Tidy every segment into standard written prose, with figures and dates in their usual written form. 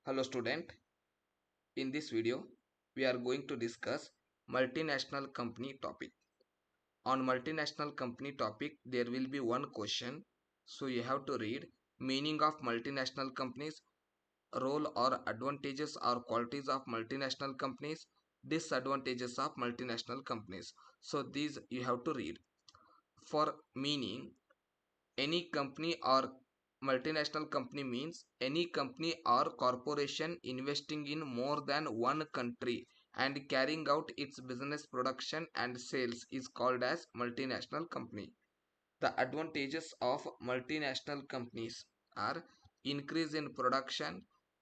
Hello student, in this video we are going to discuss multinational company topic. On multinational company topic there will be one question, so you have to read meaning of multinational companies, role or advantages or qualities of multinational companies, disadvantages of multinational companies. So these you have to read. For meaning, any company or multinational company means any company or corporation investing in more than one country and carrying out its business production and sales is called as multinational company. The advantages of multinational companies are increase in production,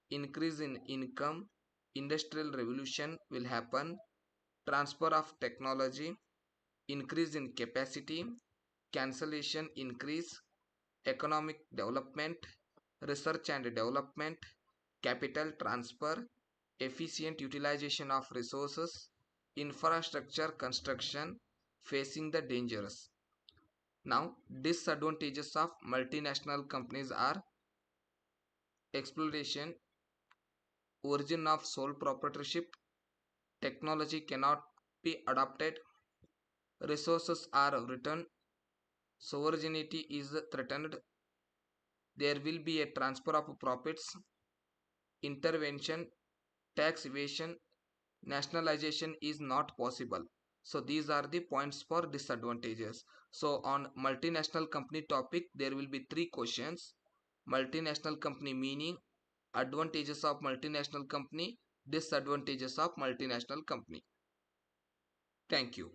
increase in income, industrial revolution will happen, transfer of technology, increase in capacity, cancellation increase, economic development, research and development, capital transfer, efficient utilization of resources, infrastructure construction, facing the dangers. Now, disadvantages of multinational companies are exploitation, origin of sole proprietorship, technology cannot be adopted, resources are returned, sovereignty is threatened, there will be a transfer of profits, intervention, tax evasion, nationalization is not possible. So these are the points for disadvantages. So on multinational company topic there will be three questions: multinational company meaning, advantages of multinational company, disadvantages of multinational company. Thank you.